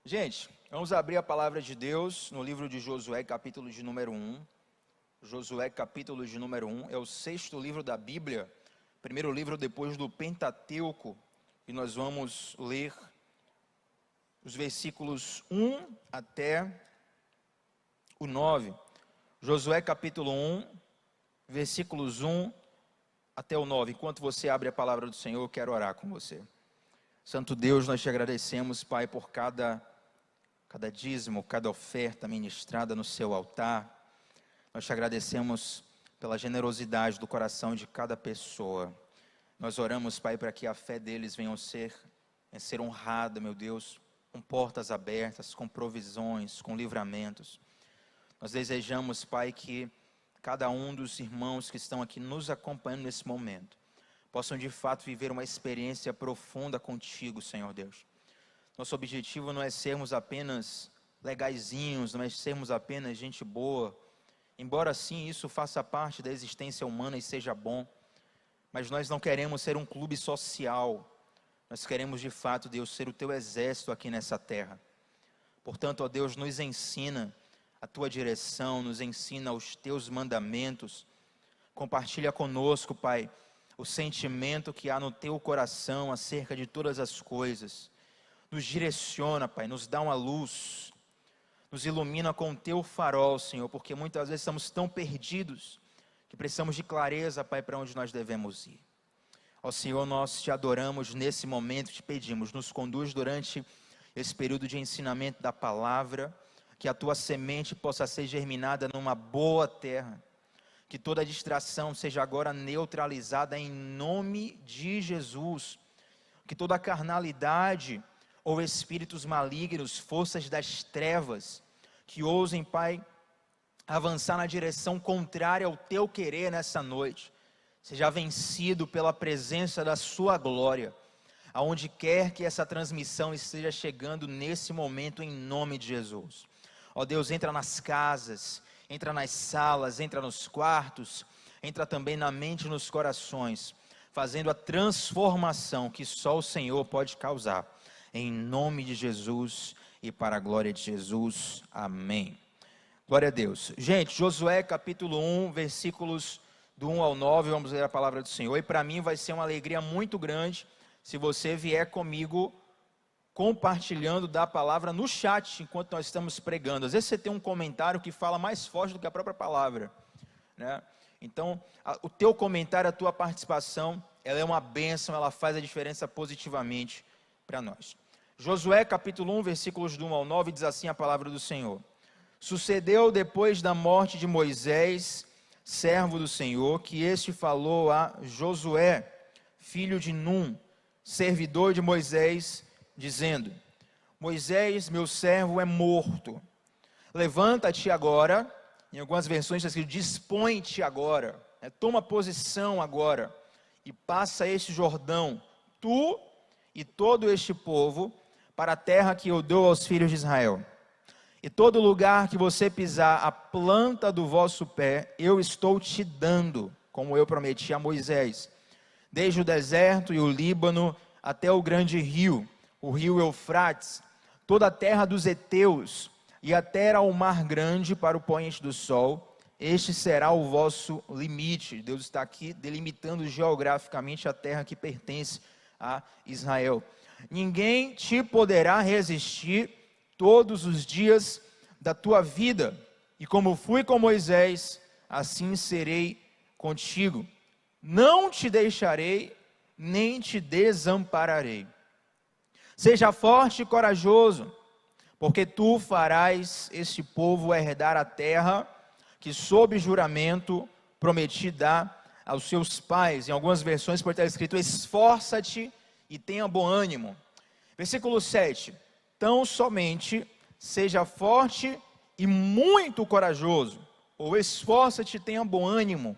Gente, vamos abrir a palavra de Deus no livro de Josué, capítulo de número 1. Josué, capítulo de número 1, é o sexto livro da Bíblia, primeiro livro depois do Pentateuco, e nós vamos ler os versículos 1 até o 9. Josué, capítulo 1, versículos 1 até o 9. Enquanto você abre a palavra do Senhor, eu quero orar com você. Santo Deus, nós te agradecemos, Pai, por cada dízimo, cada oferta ministrada no seu altar. Nós te agradecemos pela generosidade do coração de cada pessoa. Nós oramos, Pai, para que a fé deles venha a ser honrada, meu Deus, com portas abertas, com provisões, com livramentos. Nós desejamos, Pai, que cada um dos irmãos que estão aqui nos acompanhando nesse momento possam de fato viver uma experiência profunda contigo, Senhor Deus. Nosso objetivo não é sermos apenas legaizinhos, não é sermos apenas gente boa, embora sim isso faça parte da existência humana e seja bom, mas nós não queremos ser um clube social, nós queremos de fato, Deus, ser o teu exército aqui nessa terra. Portanto, ó Deus, nos ensina a tua direção, nos ensina os teus mandamentos, compartilha conosco, Pai, o sentimento que há no teu coração acerca de todas as coisas. Nos direciona, Pai, nos dá uma luz, nos ilumina com o teu farol, Senhor, porque muitas vezes estamos tão perdidos que precisamos de clareza, Pai, para onde nós devemos ir. Ó Senhor, nós te adoramos nesse momento, te pedimos, nos conduz durante esse período de ensinamento da palavra, que a tua semente possa ser germinada numa boa terra, que toda distração seja agora neutralizada em nome de Jesus, que toda carnalidade ou espíritos malignos, forças das trevas, que ousem, Pai, avançar na direção contrária ao teu querer nessa noite, seja vencido pela presença da sua glória, aonde quer que essa transmissão esteja chegando nesse momento, em nome de Jesus. Ó Deus, entra nas casas, entra nas salas, entra nos quartos, entra também na mente e nos corações, fazendo a transformação que só o Senhor pode causar. Em nome de Jesus e para a glória de Jesus. Amém. Glória a Deus. Gente, Josué capítulo 1, versículos do 1 ao 9, vamos ler a palavra do Senhor. E para mim vai ser uma alegria muito grande se você vier comigo compartilhando da palavra no chat, enquanto nós estamos pregando. Às vezes você tem um comentário que fala mais forte do que a própria palavra, né? Então, o teu comentário, a tua participação, ela é uma bênção, ela faz a diferença positivamente para nós. Josué capítulo 1, versículos do 1 ao 9, diz assim a palavra do Senhor. Sucedeu depois da morte de Moisés, servo do Senhor, que este falou a Josué, filho de Num, servidor de Moisés, dizendo: Moisés, meu servo, é morto. Levanta-te agora, em algumas versões está escrito, dispõe-te agora, toma posição agora, e passa este Jordão, tu e todo este povo, para a terra que eu dou aos filhos de Israel. E todo lugar que você pisar a planta do vosso pé, eu estou te dando, como eu prometi a Moisés, desde o deserto e o Líbano até o grande rio, o rio Eufrates, toda a terra dos heteus, e até ao mar grande para o poente do sol. Este será o vosso limite. Deus está aqui delimitando geograficamente a terra que pertence a Israel. Ninguém te poderá resistir todos os dias da tua vida, e como fui com Moisés, assim serei contigo. Não te deixarei, nem te desampararei. Seja forte e corajoso, porque tu farás este povo herdar a terra que sob juramento prometi dar aos seus pais. Em algumas versões pode estar escrito: esforça-te e tenha bom ânimo. Versículo 7, tão somente seja forte e muito corajoso, ou esforça-te e tenha bom ânimo,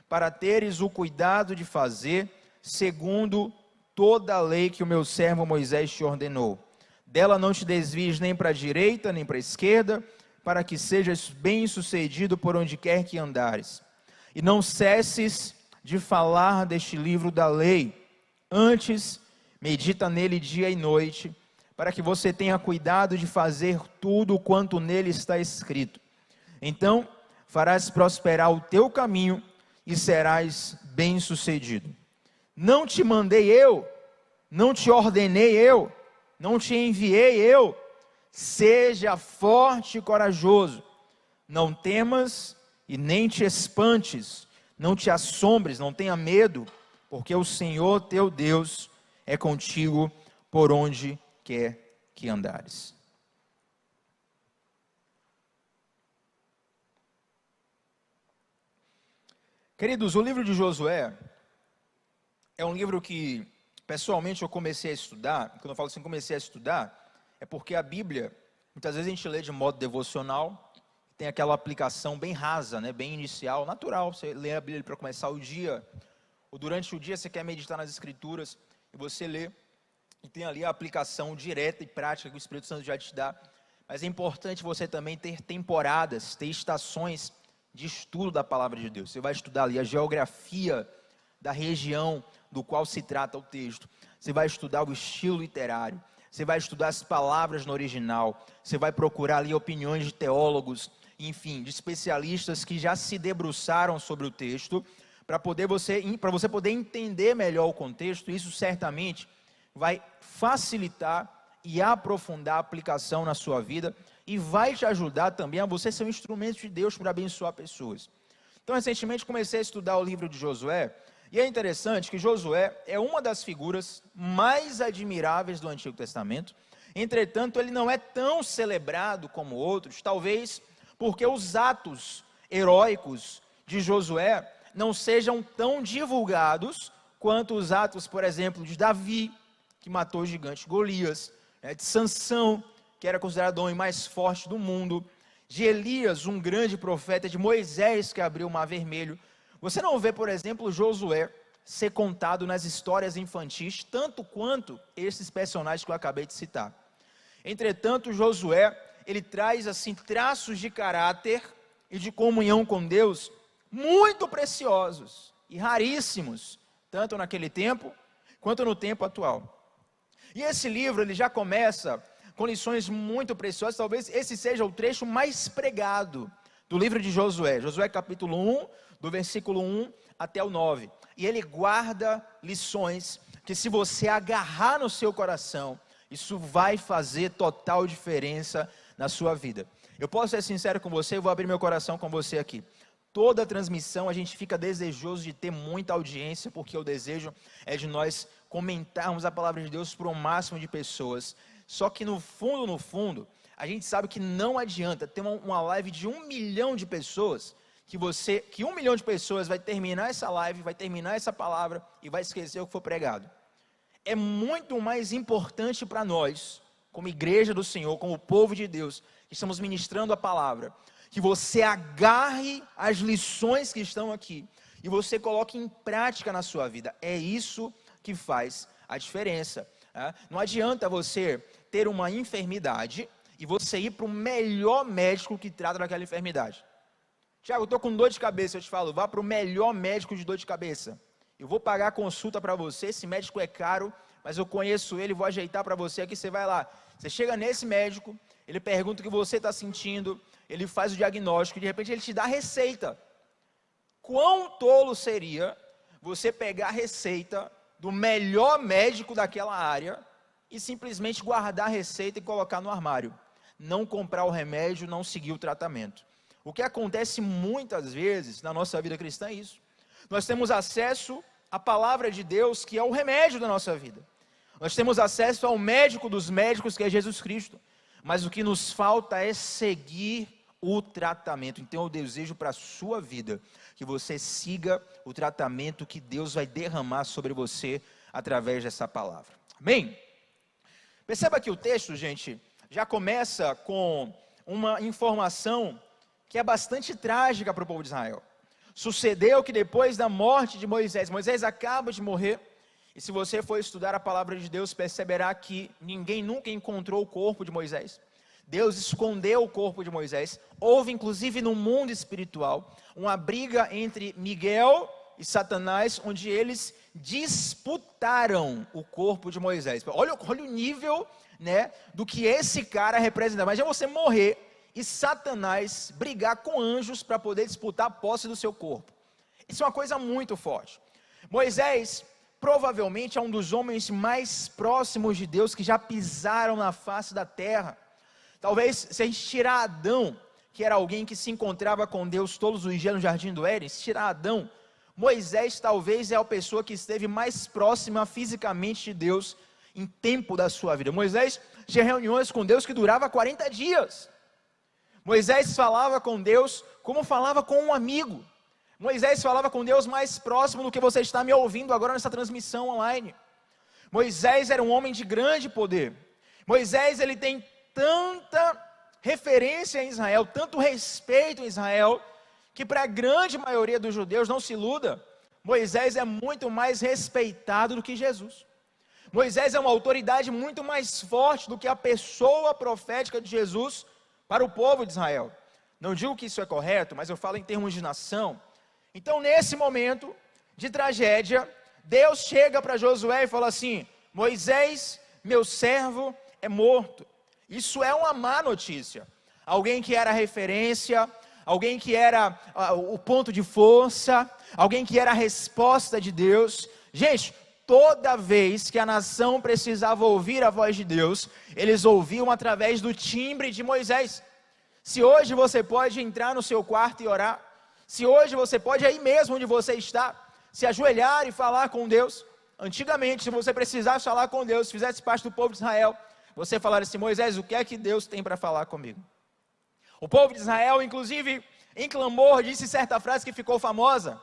para teres o cuidado de fazer segundo toda a lei que o meu servo Moisés te ordenou. Dela não te desvies nem para a direita, nem para a esquerda, para que sejas bem-sucedido por onde quer que andares. E não cesses de falar deste livro da lei, antes medita nele dia e noite, para que você tenha cuidado de fazer tudo quanto nele está escrito. Então farás prosperar o teu caminho e serás bem-sucedido. Não te mandei eu, não te ordenei eu, não te enviei eu. Seja forte e corajoso, não temas e nem te espantes, não te assombres, não tenha medo, porque o Senhor teu Deus é contigo por onde quer que andares. Queridos, o livro de Josué é um livro que, pessoalmente, eu comecei a estudar. Quando eu falo assim, comecei a estudar, é porque a Bíblia, muitas vezes a gente lê de modo devocional, tem aquela aplicação bem rasa, né, bem inicial, natural. Você lê a Bíblia para começar o dia, ou durante o dia você quer meditar nas Escrituras, e você lê, e tem ali a aplicação direta e prática que o Espírito Santo já te dá. Mas é importante você também ter temporadas, ter estações de estudo da palavra de Deus. Você vai estudar ali a geografia da região do qual se trata o texto. Você vai estudar o estilo literário. Você vai estudar as palavras no original. Você vai procurar ali opiniões de teólogos, enfim, de especialistas que já se debruçaram sobre o texto, para você poder entender melhor o contexto. Isso certamente vai facilitar e aprofundar a aplicação na sua vida e vai te ajudar também a você ser um instrumento de Deus para abençoar pessoas. Então, recentemente comecei a estudar o livro de Josué, e é interessante que Josué é uma das figuras mais admiráveis do Antigo Testamento. Entretanto, ele não é tão celebrado como outros, talvez porque os atos heróicos de Josué não sejam tão divulgados quanto os atos, por exemplo, de Davi, que matou o gigante Golias, de Sansão, que era considerado o homem mais forte do mundo, de Elias, um grande profeta, de Moisés, que abriu o Mar Vermelho. Você não vê, por exemplo, Josué ser contado nas histórias infantis, tanto quanto esses personagens que eu acabei de citar. Entretanto, Josué, ele traz assim traços de caráter e de comunhão com Deus muito preciosos e raríssimos, tanto naquele tempo quanto no tempo atual. E esse livro, ele já começa com lições muito preciosas. Talvez esse seja o trecho mais pregado do livro de Josué. Josué capítulo 1, do versículo 1 até o 9. E ele guarda lições que, se você agarrar no seu coração, isso vai fazer total diferença na sua vida. Eu posso ser sincero com você, eu vou abrir meu coração com você aqui. Toda transmissão a gente fica desejoso de ter muita audiência, porque o desejo é de nós comentarmos a palavra de Deus para o máximo de pessoas. Só que no fundo, a gente sabe que não adianta ter uma live de 1 milhão de pessoas, que 1 milhão de pessoas vai terminar essa live, vai terminar essa palavra e vai esquecer o que foi pregado. É muito mais importante para nós, como igreja do Senhor, como povo de Deus, que estamos ministrando a palavra, que você agarre as lições que estão aqui e você coloque em prática na sua vida. É isso que faz a diferença. Não adianta você ter uma enfermidade e você ir para o melhor médico que trata daquela enfermidade. Tiago, eu estou com dor de cabeça. Eu te falo, vá para o melhor médico de dor de cabeça. Eu vou pagar a consulta para você. Esse médico é caro, mas eu conheço ele, vou ajeitar para você aqui. Você vai lá. Você chega nesse médico, ele pergunta o que você está sentindo, ele faz o diagnóstico e de repente ele te dá a receita. Quão tolo seria você pegar a receita do melhor médico daquela área e simplesmente guardar a receita e colocar no armário, não comprar o remédio, não seguir o tratamento. O que acontece muitas vezes na nossa vida cristã é isso. Nós temos acesso à palavra de Deus, que é o remédio da nossa vida. Nós temos acesso ao médico dos médicos, que é Jesus Cristo, mas o que nos falta é seguir o tratamento. Então eu desejo para a sua vida que você siga o tratamento que Deus vai derramar sobre você através dessa palavra. Amém? Perceba que o texto, gente, já começa com uma informação que é bastante trágica para o povo de Israel. Sucedeu que depois da morte de Moisés acaba de morrer, e se você for estudar a palavra de Deus, perceberá que ninguém nunca encontrou o corpo de Moisés. Deus escondeu o corpo de Moisés. Houve, inclusive, no mundo espiritual, uma briga entre Miguel e Satanás, onde eles disputaram o corpo de Moisés. Olha o nível, né, do que esse cara representa. Imagina você morrer e Satanás brigar com anjos para poder disputar a posse do seu corpo. Isso é uma coisa muito forte. Moisés provavelmente é um dos homens mais próximos de Deus que já pisaram na face da terra. Talvez, se a gente tirar Adão, que era alguém que se encontrava com Deus todos os dias no jardim do Éden, se tirar Adão, Moisés talvez é a pessoa que esteve mais próxima fisicamente de Deus em tempo da sua vida. Moisés tinha reuniões com Deus que duravam 40 dias. Moisés falava com Deus como falava com um amigo. Moisés falava com Deus mais próximo do que você está me ouvindo agora nessa transmissão online. Moisés era um homem de grande poder. Moisés, ele tem tanta referência em Israel, tanto respeito em Israel, que para a grande maioria dos judeus, não se iluda, Moisés é muito mais respeitado do que Jesus. Moisés é uma autoridade muito mais forte do que a pessoa profética de Jesus para o povo de Israel. Não digo que isso é correto, mas eu falo em termos de nação. Então, nesse momento de tragédia, Deus chega para Josué e fala assim: Moisés, meu servo, é morto. Isso é uma má notícia. Alguém que era referência, alguém que era o ponto de força, alguém que era a resposta de Deus. Gente, toda vez que a nação precisava ouvir a voz de Deus, eles ouviam através do timbre de Moisés. Se hoje você pode entrar no seu quarto e orar, se hoje você pode, aí mesmo onde você está, se ajoelhar e falar com Deus. Antigamente, se você precisasse falar com Deus, se fizesse parte do povo de Israel, você falaria assim: Moisés, o que é que Deus tem para falar comigo? O povo de Israel, inclusive, em clamor, disse certa frase que ficou famosa: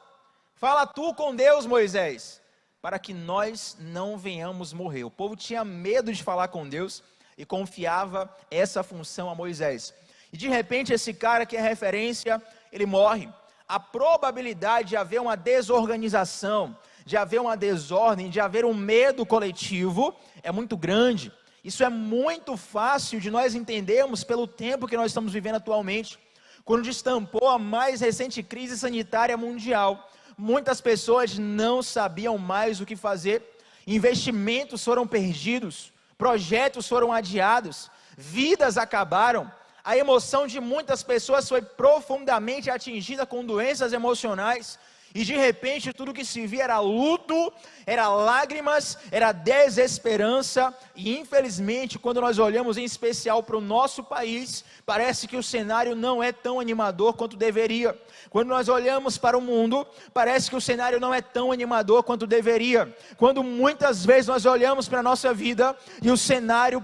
fala tu com Deus, Moisés, para que nós não venhamos morrer. O povo tinha medo de falar com Deus e confiava essa função a Moisés. E de repente esse cara que é referência, ele morre. A probabilidade de haver uma desorganização, de haver uma desordem, de haver um medo coletivo é muito grande. Isso é muito fácil de nós entendermos pelo tempo que nós estamos vivendo atualmente. Quando destampou a mais recente crise sanitária mundial, muitas pessoas não sabiam mais o que fazer, investimentos foram perdidos, projetos foram adiados, vidas acabaram. A emoção de muitas pessoas foi profundamente atingida com doenças emocionais. E de repente tudo que se via era luto, era lágrimas, era desesperança. E infelizmente, quando nós olhamos em especial para o nosso país, parece que o cenário não é tão animador quanto deveria. Quando nós olhamos para o mundo, parece que o cenário não é tão animador quanto deveria. Quando muitas vezes nós olhamos para a nossa vida e o cenário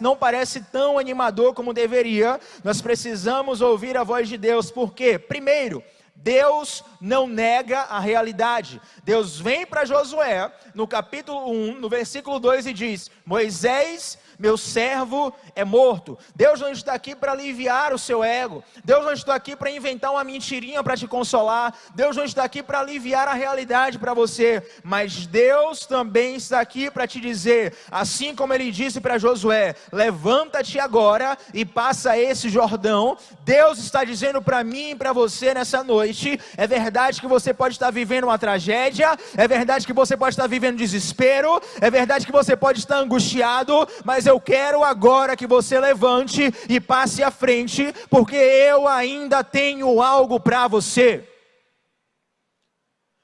não parece tão animador como deveria, nós precisamos ouvir a voz de Deus. Por quê? Primeiro, Deus não nega a realidade. Deus vem para Josué, no capítulo 1, no versículo 2 e diz: Moisés, meu servo, é morto. Deus não está aqui para aliviar o seu ego. Deus não está aqui para inventar uma mentirinha para te consolar. Deus não está aqui para aliviar a realidade para você. Mas Deus também está aqui para te dizer, assim como Ele disse para Josué: levanta-te agora e passa esse Jordão. Deus está dizendo para mim e para você nessa noite: é verdade que você pode estar vivendo uma tragédia, é verdade que você pode estar vivendo desespero, é verdade que você pode estar angustiado, mas eu quero agora que você levante e passe à frente, porque eu ainda tenho algo para você.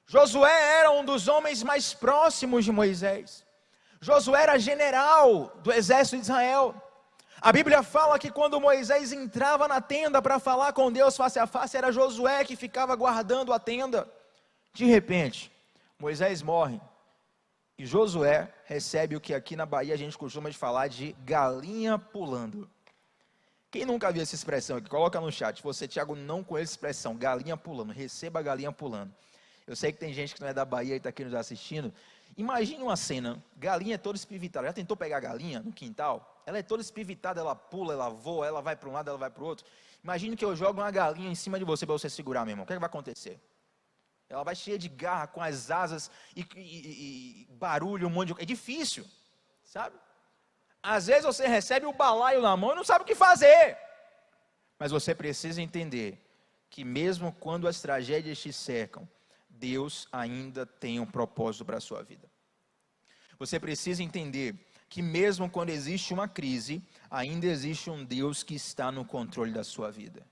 Josué era um dos homens mais próximos de Moisés. Josué era general do exército de Israel. A Bíblia fala que quando Moisés entrava na tenda para falar com Deus face a face, era Josué que ficava guardando a tenda. De repente, Moisés morre e Josué recebe o que aqui na Bahia a gente costuma de falar de galinha pulando. Quem nunca viu essa expressão aqui? Coloca no chat. Você, Thiago, não conhece a expressão galinha pulando. Receba a galinha pulando. Eu sei que tem gente que não é da Bahia e está aqui nos assistindo. Imagine uma cena, galinha toda espivitada. Já tentou pegar galinha no quintal? Ela é toda espivitada, ela pula, ela voa, ela vai para um lado, ela vai para o outro. Imagine que eu jogo uma galinha em cima de você para você segurar, meu irmão. O que é que vai acontecer? Ela vai cheia de garra, com as asas e barulho, um monte de... É difícil, sabe? Às vezes você recebe o balaio na mão e não sabe o que fazer. Mas você precisa entender que mesmo quando as tragédias te cercam, Deus ainda tem um propósito para a sua vida. Você precisa entender que mesmo quando existe uma crise, ainda existe um Deus que está no controle da sua vida.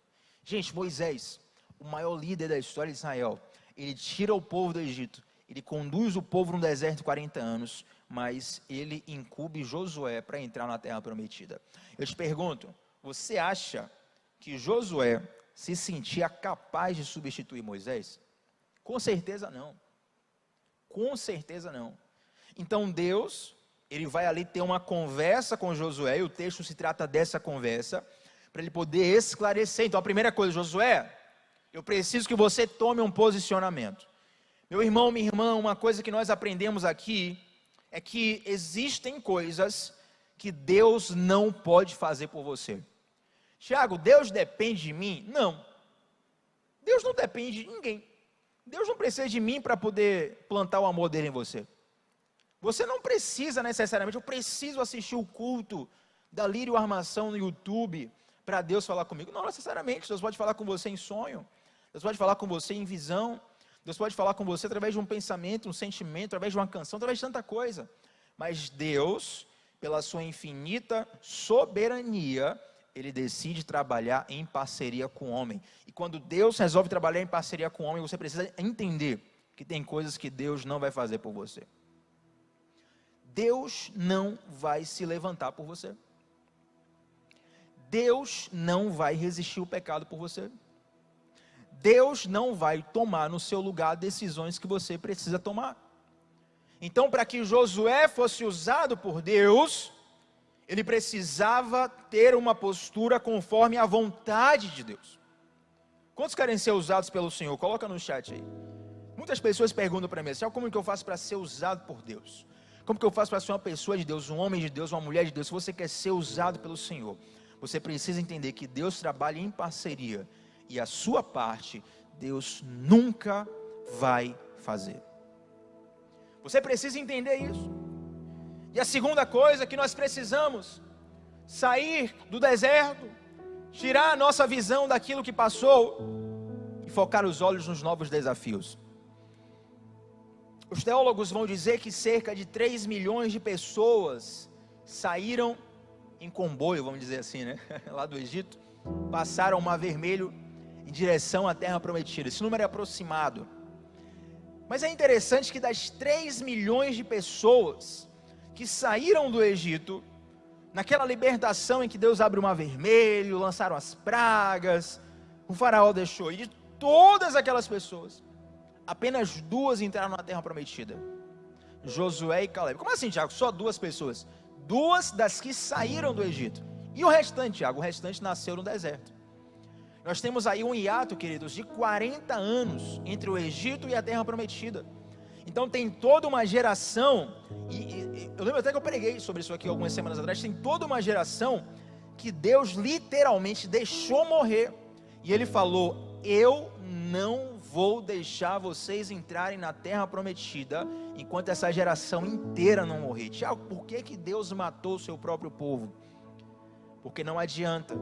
Gente, Moisés, o maior líder da história de Israel, ele tira o povo do Egito, ele conduz o povo no deserto 40 anos, mas ele incumbe Josué para entrar na terra prometida. Eu te pergunto, você acha que Josué se sentia capaz de substituir Moisés? Com certeza não. Com certeza não. Então Deus, ele vai ali ter uma conversa com Josué, e o texto se trata dessa conversa, para ele poder esclarecer. Então a primeira coisa, Josué, eu preciso que você tome um posicionamento. Meu irmão, minha irmã, uma coisa que nós aprendemos aqui, é que existem coisas que Deus não pode fazer por você. Tiago, Deus depende de mim? Não. Deus não depende de ninguém. Deus não precisa de mim para poder plantar o amor dele em você. Você não precisa necessariamente, eu preciso assistir o culto da Lírio Armação no YouTube para Deus falar comigo. Não necessariamente, Deus pode falar com você em sonho, Deus pode falar com você em visão, Deus pode falar com você através de um pensamento, um sentimento, através de uma canção, através de tanta coisa. Mas Deus, pela sua infinita soberania, ele decide trabalhar em parceria com o homem. E quando Deus resolve trabalhar em parceria com o homem, você precisa entender que tem coisas que Deus não vai fazer por você. Deus não vai se levantar por você. Deus não vai resistir o pecado por você. Deus não vai tomar no seu lugar decisões que você precisa tomar. Então, para que Josué fosse usado por Deus, ele precisava ter uma postura conforme a vontade de Deus. Quantos querem ser usados pelo Senhor? Coloca no chat aí. Muitas pessoas perguntam para mim, como que eu faço para ser usado por Deus? Como que eu faço para ser uma pessoa de Deus, um homem de Deus, uma mulher de Deus? Se você quer ser usado pelo Senhor, você precisa entender que Deus trabalha em parceria, e a sua parte, Deus nunca vai fazer. Você precisa entender isso. E a segunda coisa que nós precisamos, sair do deserto, tirar a nossa visão daquilo que passou, e focar os olhos nos novos desafios. Os teólogos vão dizer que cerca de 3 milhões de pessoas saíram em comboio, vamos dizer assim, né? Lá do Egito, passaram o Mar Vermelho em direção à Terra Prometida. Esse número é aproximado. Mas é interessante que das 3 milhões de pessoas que saíram do Egito, naquela libertação em que Deus abre o Mar Vermelho, lançaram as pragas, o faraó deixou, e de todas aquelas pessoas, apenas 2 entraram na Terra Prometida, Josué e Caleb. Como assim, Tiago? Só 2 pessoas? 2 das que saíram do Egito. E o restante, Tiago? O restante nasceu no deserto. Nós temos aí um hiato, queridos, de 40 anos entre o Egito e a Terra Prometida. Então tem toda uma geração, e eu lembro até que eu preguei sobre isso aqui algumas semanas atrás, tem toda uma geração que Deus literalmente deixou morrer, e Ele falou, eu não vou deixar vocês entrarem na Terra Prometida, enquanto essa geração inteira não morrer. Tiago, por que Deus matou o seu próprio povo? Porque não adianta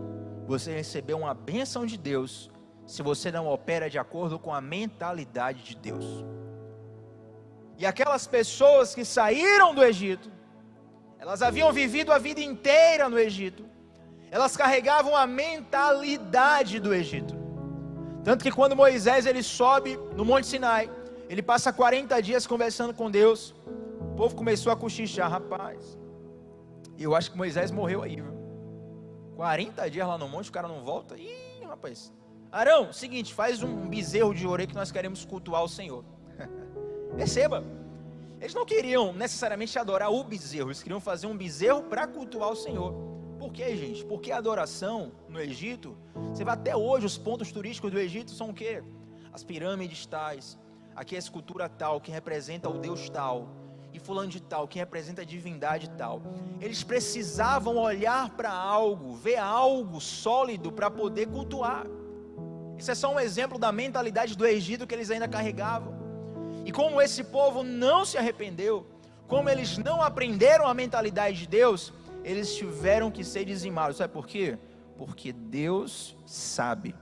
você receber uma bênção de Deus, se você não opera de acordo com a mentalidade de Deus. E aquelas pessoas que saíram do Egito, elas haviam vivido a vida inteira no Egito, elas carregavam a mentalidade do Egito. Tanto que quando Moisés ele sobe no Monte Sinai, ele passa 40 dias conversando com Deus, o povo começou a cochichar, rapaz, eu acho que Moisés morreu aí, viu? 40 dias lá no monte, o cara não volta, ih, rapaz, Arão, seguinte, faz um bezerro de ouro aí que nós queremos cultuar o Senhor. Perceba, eles não queriam necessariamente adorar o bezerro, eles queriam fazer um bezerro para cultuar o Senhor. Por quê, gente? Porque a adoração no Egito, você vai até hoje, os pontos turísticos do Egito são o quê? As pirâmides tais, aqui a escultura tal, que representa o Deus tal, e fulano de tal, que representa a divindade tal. Eles precisavam olhar para algo, ver algo sólido para poder cultuar. Isso é só um exemplo da mentalidade do Egito que eles ainda carregavam. E como esse povo não se arrependeu, como eles não aprenderam a mentalidade de Deus, eles tiveram que ser dizimados. Sabe por quê? Porque Deus sabe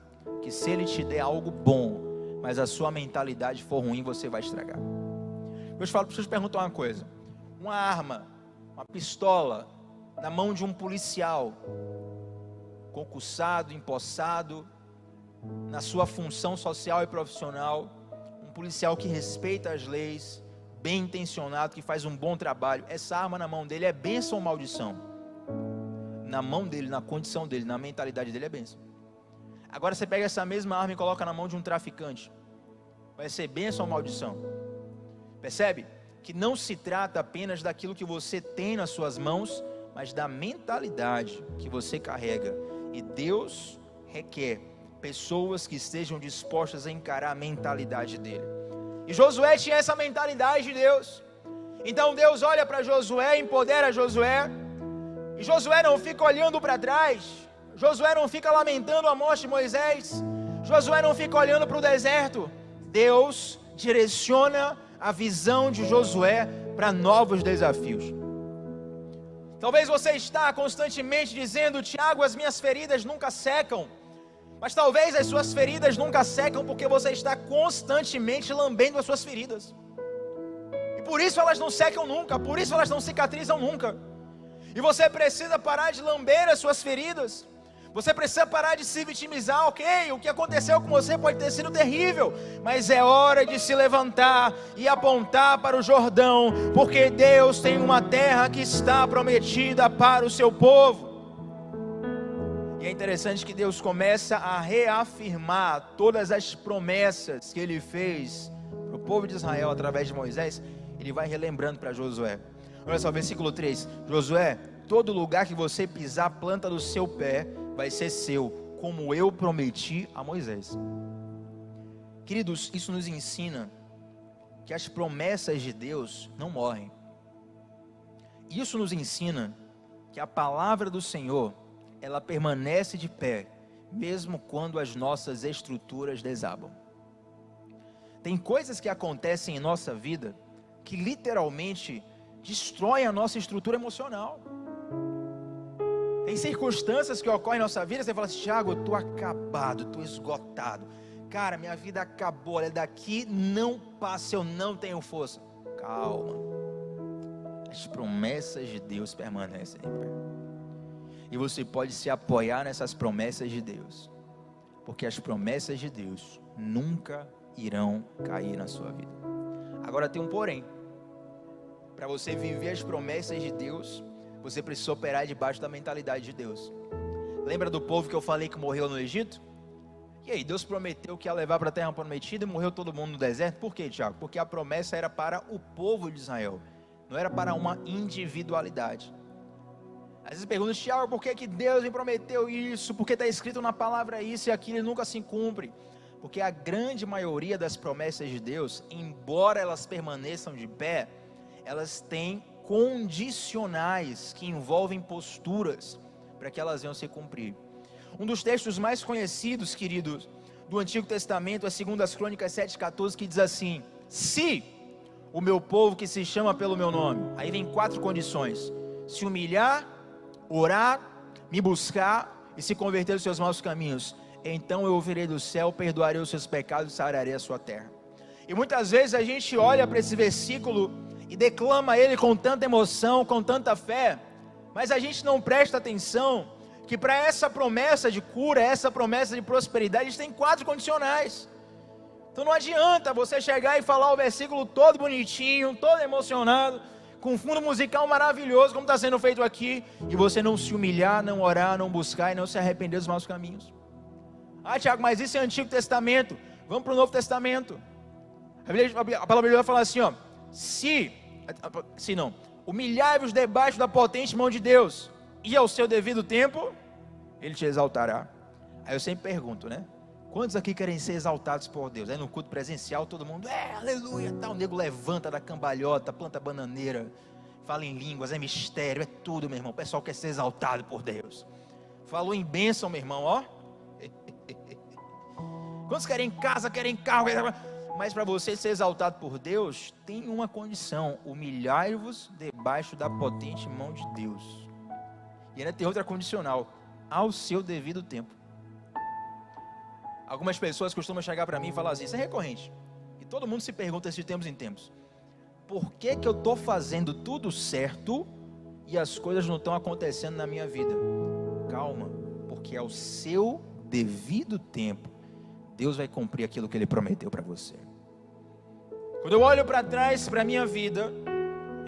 que se Ele te der algo bom, mas a sua mentalidade for ruim, você vai estragar. Deixa eu te perguntar uma coisa. Uma arma, uma pistola, na mão de um policial, concursado, empossado, na sua função social e profissional, um policial que respeita as leis, bem intencionado, que faz um bom trabalho, essa arma na mão dele é bênção ou maldição? Na mão dele, na condição dele, na mentalidade dele é bênção. Agora você pega essa mesma arma e coloca na mão de um traficante, vai ser bênção ou maldição? Percebe? Que não se trata apenas daquilo que você tem nas suas mãos, mas da mentalidade que você carrega. E Deus requer pessoas que estejam dispostas a encarar a mentalidade dele. E Josué tinha essa mentalidade de Deus. Então Deus olha para Josué, empodera Josué, e Josué não fica olhando para trás, Josué não fica lamentando a morte de Moisés, Josué não fica olhando para o deserto. Deus direciona a visão de Josué para novos desafios. Talvez você está constantemente dizendo: Tiago, as minhas feridas nunca secam. Mas talvez as suas feridas nunca secam porque você está constantemente lambendo as suas feridas. E por isso elas não secam nunca, por isso elas não cicatrizam nunca. E você precisa parar de lamber as suas feridas. Você precisa parar de se vitimizar. Ok, o que aconteceu com você pode ter sido terrível, mas é hora de se levantar e apontar para o Jordão, porque Deus tem uma terra que está prometida para o seu povo. E é interessante que Deus começa a reafirmar todas as promessas que Ele fez para o povo de Israel através de Moisés. Ele vai relembrando para Josué. Olha só, versículo 3. Josué, todo lugar que você pisar a planta do seu pé vai ser seu, como eu prometi a Moisés. Queridos, isso nos ensina que as promessas de Deus não morrem. Isso nos ensina que a palavra do Senhor, ela permanece de pé, mesmo quando as nossas estruturas desabam. Tem coisas que acontecem em nossa vida que literalmente destroem a nossa estrutura emocional. Tem circunstâncias que ocorrem em nossa vida, você fala assim: Tiago, eu estou acabado, estou esgotado. Cara, minha vida acabou, olha, daqui não passa, eu não tenho força. Calma. As promessas de Deus permanecem em pé. E você pode se apoiar nessas promessas de Deus, porque as promessas de Deus nunca irão cair na sua vida. Agora tem um porém. Para você viver as promessas de Deus, você precisa operar debaixo da mentalidade de Deus. Lembra do povo que eu falei que morreu no Egito? E aí, Deus prometeu que ia levar para a terra prometida e morreu todo mundo no deserto. Por quê, Tiago? Porque a promessa era para o povo de Israel, não era para uma individualidade. Às vezes perguntam: Tiago, por que Deus me prometeu isso? Porque está escrito na palavra isso e aquilo e nunca se cumpre? Porque a grande maioria das promessas de Deus, embora elas permaneçam de pé, elas têm condicionais que envolvem posturas para que elas venham se cumprir. Um dos textos mais conhecidos, queridos, do Antigo Testamento é 2 Crônicas 7,14, que diz assim: se o meu povo que se chama pelo meu nome, aí vem 4 condições: se humilhar, orar, me buscar e se converter dos seus maus caminhos, então eu ouvirei do céu, perdoarei os seus pecados e sararei a sua terra. E muitas vezes a gente olha para esse versículo e declama ele com tanta emoção, com tanta fé, mas a gente não presta atenção que para essa promessa de cura, essa promessa de prosperidade, a gente tem 4 condicionais. Então não adianta você chegar e falar o versículo todo bonitinho, todo emocionado, com fundo musical maravilhoso, como está sendo feito aqui, e você não se humilhar, não orar, não buscar e não se arrepender dos maus caminhos. Ah, Tiago, mas isso é Antigo Testamento. Vamos para o Novo Testamento. A palavra de Deus vai falar assim, ó: se não, humilhai-vos debaixo da potente mão de Deus, e ao seu devido tempo, Ele te exaltará. Aí eu sempre pergunto, né? Quantos aqui querem ser exaltados por Deus? Aí no culto presencial todo mundo, aleluia, tá, o nego levanta da cambalhota, planta bananeira, fala em línguas, é mistério, é tudo, meu irmão. O pessoal quer ser exaltado por Deus. Falou em bênção, meu irmão, ó. Quantos querem casa, querem carro, mas para você ser exaltado por Deus, tem uma condição: humilhai-vos debaixo da potente mão de Deus. E ainda tem outra condicional: ao seu devido tempo. Algumas pessoas costumam chegar para mim e falar assim, isso é recorrente, e todo mundo se pergunta isso de tempos em tempos: por que eu estou fazendo tudo certo e as coisas não estão acontecendo na minha vida? Calma, porque ao seu devido tempo, Deus vai cumprir aquilo que Ele prometeu para você. Quando eu olho para trás, para a minha vida,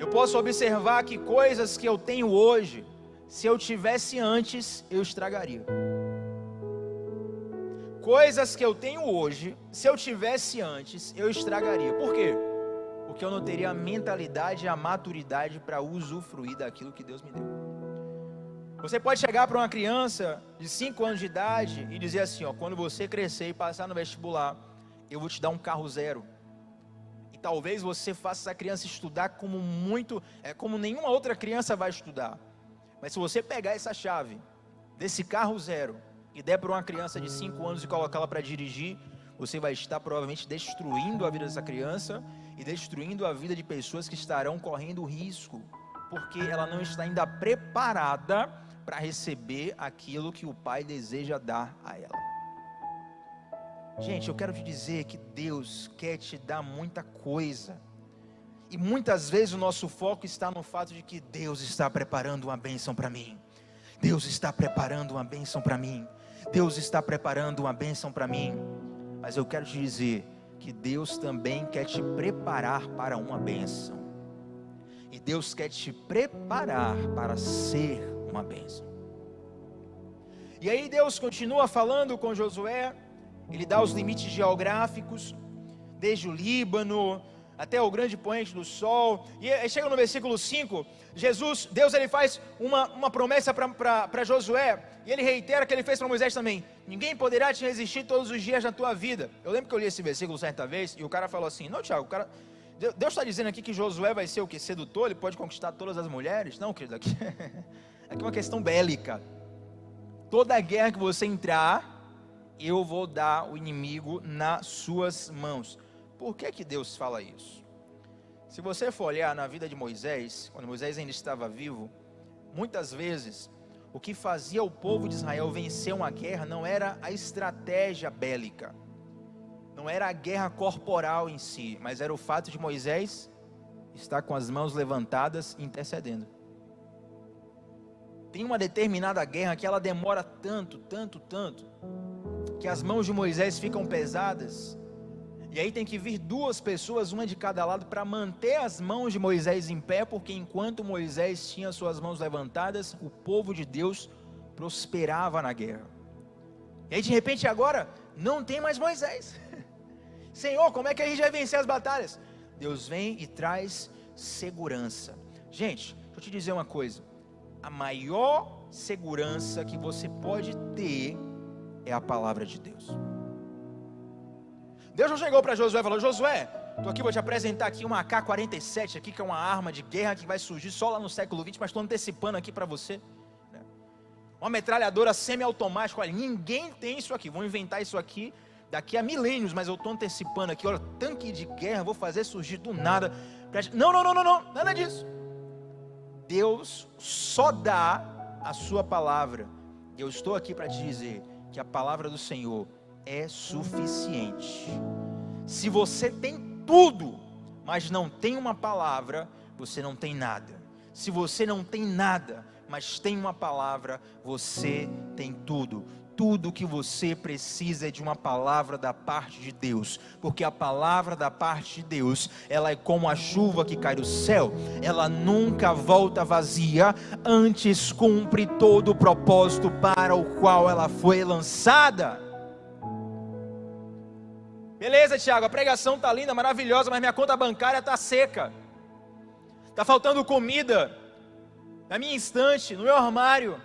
eu posso observar que coisas que eu tenho hoje, se eu tivesse antes, eu estragaria. Coisas que eu tenho hoje, se eu tivesse antes, eu estragaria. Por quê? Porque eu não teria a mentalidade e a maturidade para usufruir daquilo que Deus me deu. Você pode chegar para uma criança de 5 anos de idade e dizer assim, ó, quando você crescer e passar no vestibular, eu vou te dar um carro zero. E talvez você faça essa criança estudar como nenhuma outra criança vai estudar. Mas se você pegar essa chave desse carro zero e der para uma criança de 5 anos e colocá-la para dirigir, você vai estar provavelmente destruindo a vida dessa criança e destruindo a vida de pessoas que estarão correndo risco, porque ela não está ainda preparada para receber aquilo que o Pai deseja dar a ela. Gente, eu quero te dizer que Deus quer te dar muita coisa, e muitas vezes o nosso foco está no fato de que Deus está preparando uma bênção para mim, Deus está preparando uma bênção para mim, Deus está preparando uma bênção para mim. Mas eu quero te dizer que Deus também quer te preparar para uma bênção, e Deus quer te preparar para ser uma bênção. E aí Deus continua falando com Josué, Ele dá os limites geográficos, desde o Líbano até o grande poente do sol, e aí chega no versículo 5, Deus ele faz uma promessa para Josué, e ele reitera que ele fez para Moisés também: ninguém poderá te resistir todos os dias da tua vida. Eu lembro que eu li esse versículo certa vez, e o cara falou assim, não, Tiago, Deus está dizendo aqui que Josué vai ser o que? Sedutor, ele pode conquistar todas as mulheres? Não, querido, aqui é uma questão bélica. Toda guerra que você entrar, eu vou dar o inimigo nas suas mãos. Por que Deus fala isso? Se você for olhar na vida de Moisés, quando Moisés ainda estava vivo, muitas vezes o que fazia o povo de Israel vencer uma guerra não era a estratégia bélica, não era a guerra corporal em si, mas era o fato de Moisés estar com as mãos levantadas intercedendo. Tem uma determinada guerra que ela demora tanto, que as mãos de Moisés ficam pesadas, e aí tem que vir 2 pessoas, uma de cada lado, para manter as mãos de Moisés em pé, porque enquanto Moisés tinha suas mãos levantadas, o povo de Deus prosperava na guerra. E aí de repente agora, não tem mais Moisés. Senhor, como é que a gente vai vencer as batalhas? Deus vem e traz segurança. Gente, deixa eu te dizer uma coisa, a maior segurança que você pode ter é a palavra de Deus. Deus não chegou para Josué e falou: Josué, estou aqui, vou te apresentar aqui uma AK-47 aqui, que é uma arma de guerra que vai surgir só lá no século XX, mas estou antecipando aqui para você, uma metralhadora semiautomática. Olha, ninguém tem isso aqui, vão inventar isso aqui daqui a milênios, mas eu estou antecipando aqui, olha, tanque de guerra, vou fazer surgir do nada. Não, nada disso. Deus só dá a sua palavra. Eu estou aqui para te dizer que a palavra do Senhor é suficiente. Se você tem tudo, mas não tem uma palavra, você não tem nada. Se você não tem nada, mas tem uma palavra, você tem tudo. Tudo que você precisa é de uma palavra da parte de Deus, porque a palavra da parte de Deus, ela é como a chuva que cai do céu, ela nunca volta vazia, antes cumpre todo o propósito para o qual ela foi lançada. Beleza, Tiago, a pregação está linda, maravilhosa, mas minha conta bancária está seca, está faltando comida na minha estante, no meu armário,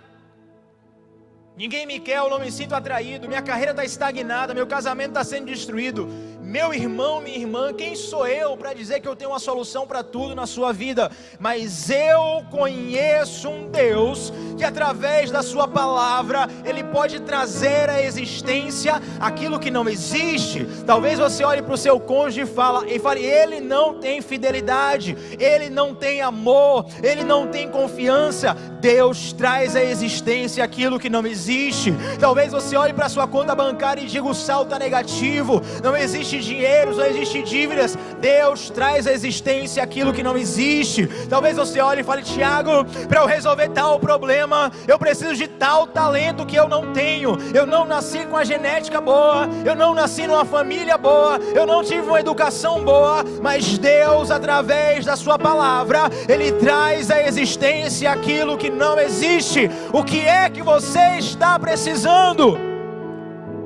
ninguém me quer, eu não me sinto atraído, minha carreira está estagnada, meu casamento está sendo destruído. Meu irmão, minha irmã, quem sou eu para dizer que eu tenho uma solução para tudo na sua vida? Mas eu conheço um Deus que através da sua palavra, Ele pode trazer à existência aquilo que não existe. Talvez você olhe para o seu cônjuge e fale, ele não tem fidelidade, ele não tem amor, ele não tem confiança. Deus traz à existência aquilo que não existe. existe. Talvez você olhe para a sua conta bancária e diga: o saldo está negativo, não existe dinheiro, não existe dívidas. Deus traz à existência aquilo que não existe. Talvez você olhe e fale: Tiago, para eu resolver tal problema, eu preciso de tal talento que eu não tenho. Eu não nasci com a genética boa, eu não nasci numa família boa, eu não tive uma educação boa, mas Deus, através da sua palavra, Ele traz à existência aquilo que não existe. O que é que você está precisando?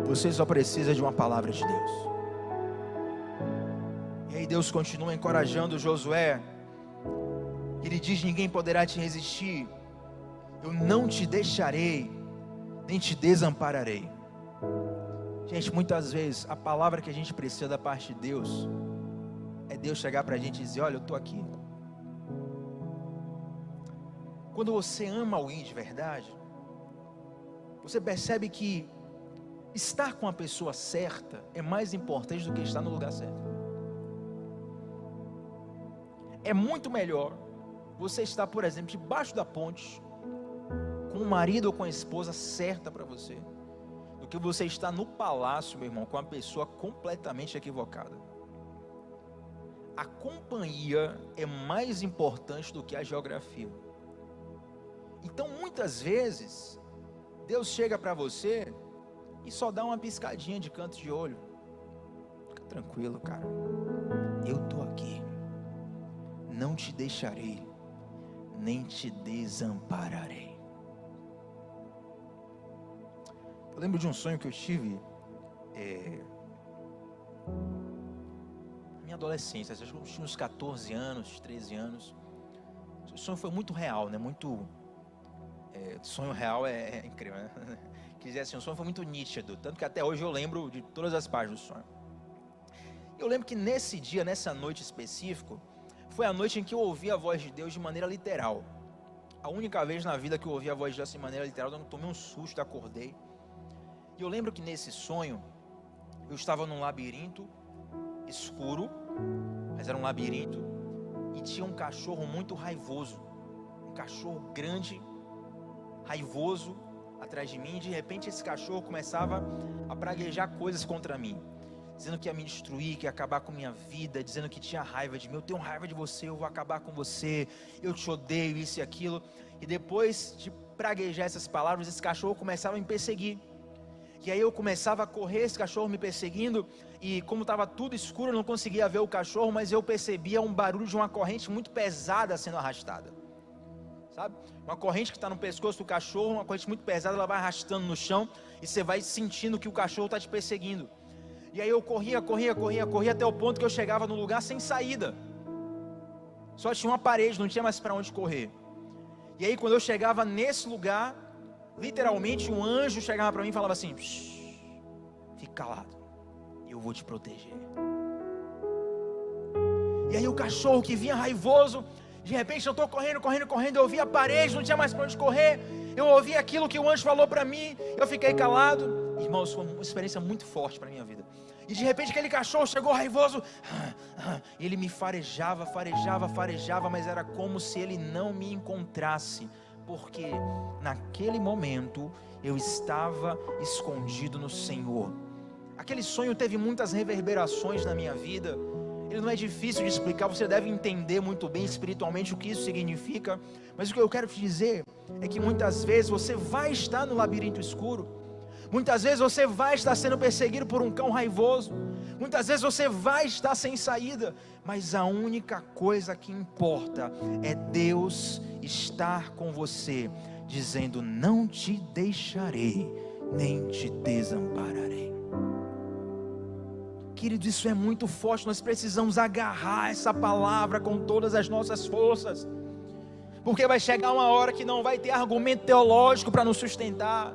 Você só precisa de uma palavra de Deus. E aí Deus continua encorajando Josué. Ele diz: ninguém poderá te resistir, eu não te deixarei, nem te desampararei. Gente, muitas vezes a palavra que a gente precisa da parte de Deus é Deus chegar para a gente e dizer: olha, eu estou aqui. Quando você ama alguém de verdade, você percebe que estar com a pessoa certa é mais importante do que estar no lugar certo. É muito melhor você estar, por exemplo, debaixo da ponte, com o marido ou com a esposa certa para você, do que você estar no palácio, meu irmão, com a pessoa completamente equivocada. A companhia é mais importante do que a geografia. Então, muitas vezes, Deus chega para você e só dá uma piscadinha de canto de olho. Fica tranquilo, cara. Eu estou aqui. Não te deixarei, nem te desampararei. Eu lembro de um sonho que eu tive na minha adolescência. Acho que eu tinha uns 14 anos, 13 anos. O sonho foi muito real, né? Sonho real é incrível, né? Quer dizer assim, o sonho foi muito nítido, tanto que até hoje eu lembro de todas as páginas do sonho. Eu lembro que nesse dia, nessa noite específica, foi a noite em que eu ouvi a voz de Deus de maneira literal. A única vez na vida que eu ouvi a voz de Deus de maneira literal, eu tomei um susto, acordei. E eu lembro que nesse sonho, eu estava num labirinto escuro, mas era um labirinto, e tinha um cachorro muito raivoso, um cachorro grande, raivoso, atrás de mim. E de repente esse cachorro começava a praguejar coisas contra mim, dizendo que ia me destruir, que ia acabar com minha vida, dizendo que tinha raiva de mim. Eu tenho raiva de você, eu vou acabar com você, eu te odeio, isso e aquilo. E depois de praguejar essas palavras, esse cachorro começava a me perseguir. E aí eu começava a correr, esse cachorro me perseguindo, e como estava tudo escuro, eu não conseguia ver o cachorro, mas eu percebia um barulho de uma corrente muito pesada sendo arrastada. Sabe? Uma corrente que está no pescoço do cachorro, uma corrente muito pesada, ela vai arrastando no chão, e você vai sentindo que o cachorro está te perseguindo. E aí eu corria até o ponto que eu chegava num lugar sem saída. Só tinha uma parede, não tinha mais para onde correr. E aí quando eu chegava nesse lugar, literalmente um anjo chegava para mim e falava assim: fica calado, eu vou te proteger. E aí o cachorro que vinha raivoso, de repente eu estou correndo, eu ouvi a parede, não tinha mais para onde correr. Eu ouvi aquilo que o anjo falou para mim, eu fiquei calado. Irmãos, foi uma experiência muito forte para a minha vida. E de repente aquele cachorro chegou raivoso, e ele me farejava, mas era como se ele não me encontrasse, porque naquele momento eu estava escondido no Senhor. Aquele sonho teve muitas reverberações na minha vida. Ele não é difícil de explicar, você deve entender muito bem espiritualmente o que isso significa. Mas o que eu quero te dizer é que muitas vezes você vai estar no labirinto escuro, muitas vezes você vai estar sendo perseguido por um cão raivoso, muitas vezes você vai estar sem saída, mas a única coisa que importa é Deus estar com você, dizendo: não te deixarei, nem te desampararei. Querido, isso é muito forte. Nós precisamos agarrar essa palavra com todas as nossas forças, porque vai chegar uma hora que não vai ter argumento teológico para nos sustentar.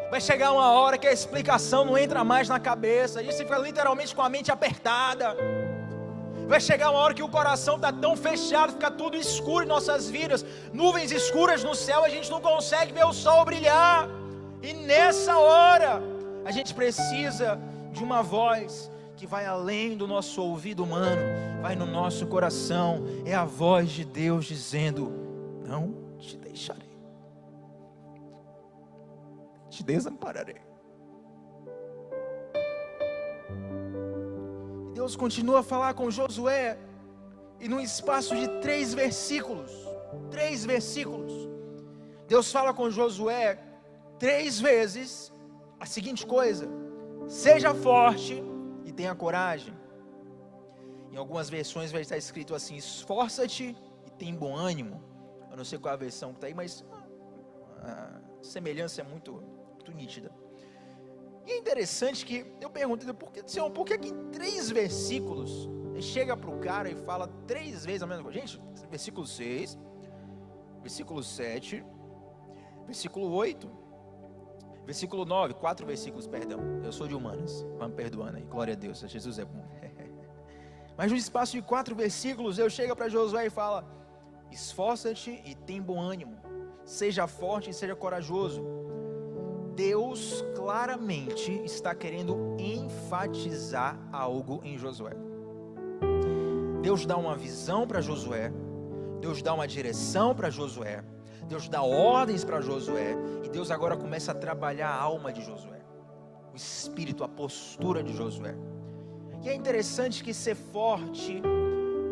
Vai chegar uma hora que a explicação não entra mais na cabeça, a gente fica literalmente com a mente apertada. Vai chegar uma hora que o coração está tão fechado, fica tudo escuro em nossas vidas, nuvens escuras no céu, a gente não consegue ver o sol brilhar. E nessa hora a gente precisa de uma voz que vai além do nosso ouvido humano, vai no nosso coração. É a voz de Deus dizendo: não te deixarei. te desampararei. E Deus continua a falar com Josué, e num espaço de 3 versículos, Deus fala com Josué 3 vezes a seguinte coisa: seja forte e tenha coragem. Em algumas versões vai estar escrito assim: esforça-te e tem bom ânimo. Eu não sei qual é a versão que está aí, mas a semelhança é muito nítida. E é interessante que eu pergunto: Senhor, por que em 3 versículos ele chega para o cara e fala 3 vezes a mesma coisa? Gente, versículo 6, versículo 7, versículo 8, versículo 9, 4 versículos, perdão. Eu sou de humanas, vamos perdoando aí, glória a Deus, Jesus é bom. Mas no espaço de 4 versículos, eu chego para Josué e fala: esforça-te e tem bom ânimo, seja forte e seja corajoso. Deus claramente está querendo enfatizar algo em Josué. Deus dá uma visão para Josué, Deus dá uma direção para Josué, Deus dá ordens para Josué, e Deus agora começa a trabalhar a alma de Josué, o espírito, a postura de Josué. E é interessante que ser forte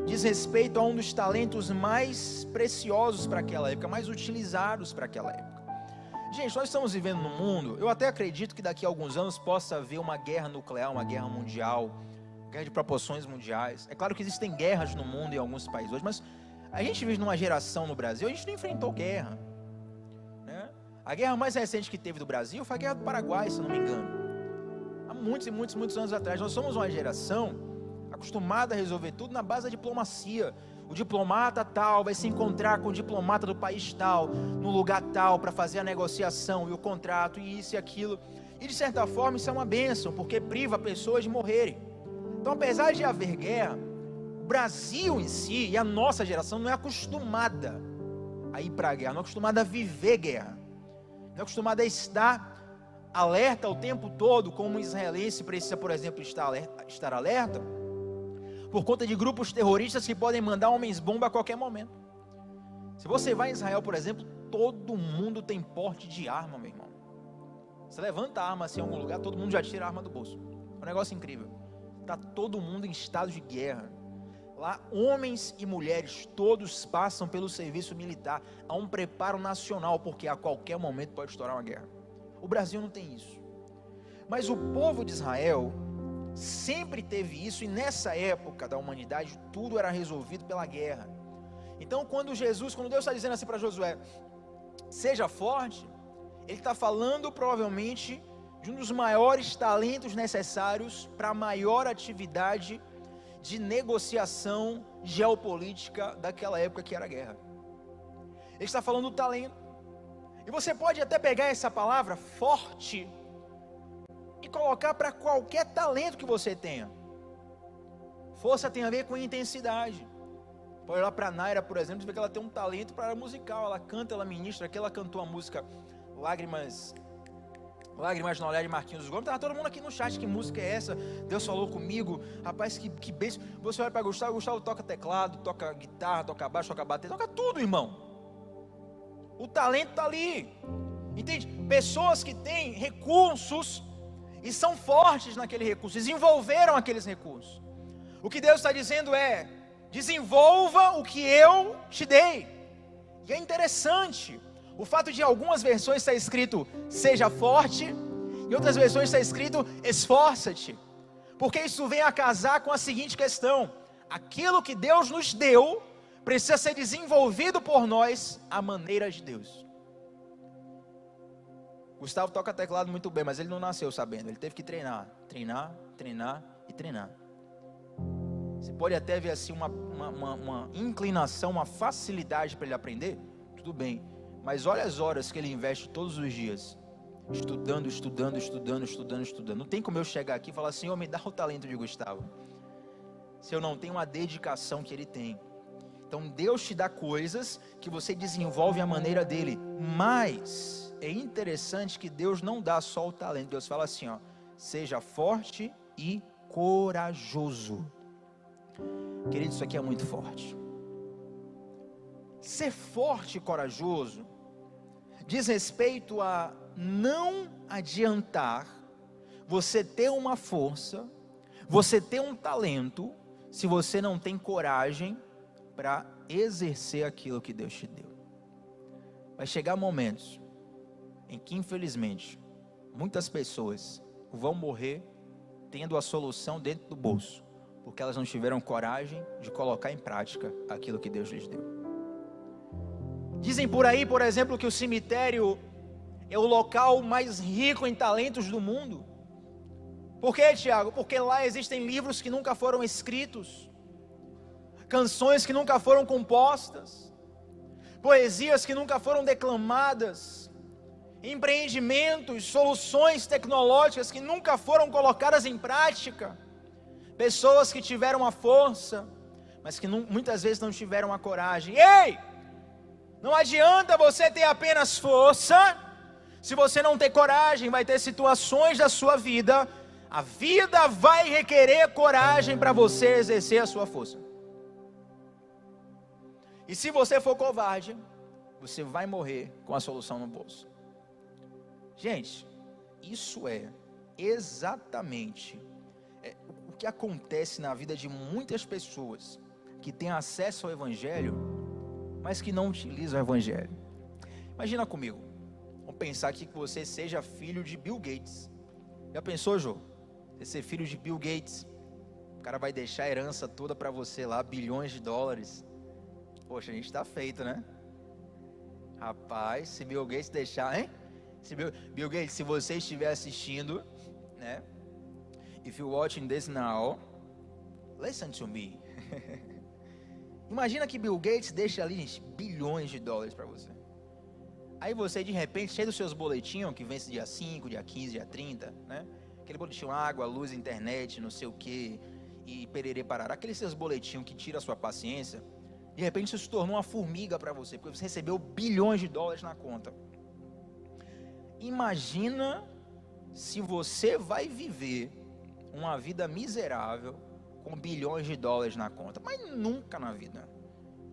diz respeito a um dos talentos mais preciosos para aquela época, mais utilizados para aquela época. Gente, nós estamos vivendo num mundo, eu até acredito que daqui a alguns anos possa haver uma guerra nuclear, uma guerra mundial, guerra de proporções mundiais. É claro que existem guerras no mundo em alguns países hoje, mas a gente vive numa geração no Brasil, a gente não enfrentou guerra, né? A guerra mais recente que teve do Brasil foi a Guerra do Paraguai, se eu não me engano. Há muitos anos atrás. Nós somos uma geração acostumada a resolver tudo na base da diplomacia. O diplomata tal vai se encontrar com o diplomata do país tal, no lugar tal, para fazer a negociação e o contrato e isso e aquilo. E de certa forma isso é uma bênção, porque priva pessoas de morrerem. Então, apesar de haver guerra, o Brasil em si e a nossa geração não é acostumada a ir para a guerra, não é acostumada a viver guerra, não é acostumada a estar alerta o tempo todo, como um israelense precisa, por exemplo, estar alerta, por conta de grupos terroristas que podem mandar homens-bomba a qualquer momento. Se você vai em Israel, por exemplo, todo mundo tem porte de arma, meu irmão. Você levanta a arma assim em algum lugar, todo mundo já tira a arma do bolso. É um negócio incrível. Está todo mundo em estado de guerra. Lá, homens e mulheres, todos passam pelo serviço militar. Há um preparo nacional, porque a qualquer momento pode estourar uma guerra. O Brasil não tem isso. Mas o povo de Israel sempre teve isso, e nessa época da humanidade, tudo era resolvido pela guerra. Então, quando Deus está dizendo assim para Josué, seja forte, Ele está falando provavelmente de um dos maiores talentos necessários para a maior atividade de negociação geopolítica daquela época, que era a guerra. Ele está falando do talento. E você pode até pegar essa palavra forte e colocar para qualquer talento que você tenha. Força tem a ver com intensidade. Pode olhar para a Naira, por exemplo, e ver que ela tem um talento para a musical. Ela canta, ela ministra. Aqui ela cantou a música Lágrimas no Olhar de Marquinhos Gomes. Estava todo mundo aqui no chat: que música é essa? Deus falou comigo. Rapaz, que beijo. Você olha para Gustavo toca teclado, toca guitarra, toca baixo, toca bateria, toca tudo, irmão. O talento está ali, entende? Pessoas que têm recursos e são fortes naquele recurso, desenvolveram aqueles recursos. O que Deus está dizendo é: desenvolva o que eu te dei. E é interessante o fato de algumas versões está escrito seja forte, e outras versões está escrito esforça-te, porque isso vem a casar com a seguinte questão: aquilo que Deus nos deu precisa ser desenvolvido por nós à maneira de Deus. Gustavo toca teclado muito bem, mas ele não nasceu sabendo. Ele teve que treinar. Você pode até ver assim uma inclinação, uma facilidade para ele aprender. Tudo bem. Mas olha as horas que ele investe todos os dias. Estudando. Não tem como eu chegar aqui e falar: Senhor, me dá o talento de Gustavo, se eu não tenho a dedicação que ele tem. Então Deus te dá coisas que você desenvolve à maneira dele. Mas é interessante que Deus não dá só o talento. Deus fala assim, ó: seja forte e corajoso. Querido, isso aqui é muito forte. Ser forte e corajoso diz respeito a não adiantar você ter uma força, você ter um talento, se você não tem coragem para exercer aquilo que Deus te deu. Vai chegar momentos em que, infelizmente, muitas pessoas vão morrer tendo a solução dentro do bolso, porque elas não tiveram coragem de colocar em prática aquilo que Deus lhes deu. Dizem por aí, por exemplo, que o cemitério é o local mais rico em talentos do mundo. Por quê, Tiago? Porque lá existem livros que nunca foram escritos, canções que nunca foram compostas, poesias que nunca foram declamadas, empreendimentos, soluções tecnológicas que nunca foram colocadas em prática, pessoas que tiveram a força, mas que muitas vezes não tiveram a coragem. Ei! Não adianta você ter apenas força, se você não ter coragem. Vai ter situações da sua vida, a vida vai requerer coragem para você exercer a sua força. E se você for covarde, você vai morrer com a solução no bolso. Gente, isso é exatamente o que acontece na vida de muitas pessoas que têm acesso ao Evangelho, mas que não utilizam o Evangelho. Imagina comigo, vamos pensar aqui que você seja filho de Bill Gates. Já pensou, Jô? Você ser filho de Bill Gates, o cara vai deixar a herança toda para você lá, bilhões de dólares. Poxa, a gente está feito, né? Rapaz, se Bill Gates deixar, hein? Bill Gates, se você estiver assistindo, né? If you're watching this now, listen to me. Imagina que Bill Gates deixa ali, gente, bilhões de dólares para você. Aí você, de repente, cheio dos seus boletinhos, que vence dia 5, dia 15, dia 30, né? Aquele boletim, água, luz, internet, não sei o que, e pererê parará. Aqueles seus boletinhos que tira a sua paciência, de repente isso se tornou uma formiga para você, porque você recebeu bilhões de dólares na conta. Imagina se você vai viver uma vida miserável com bilhões de dólares na conta. Mas nunca na vida.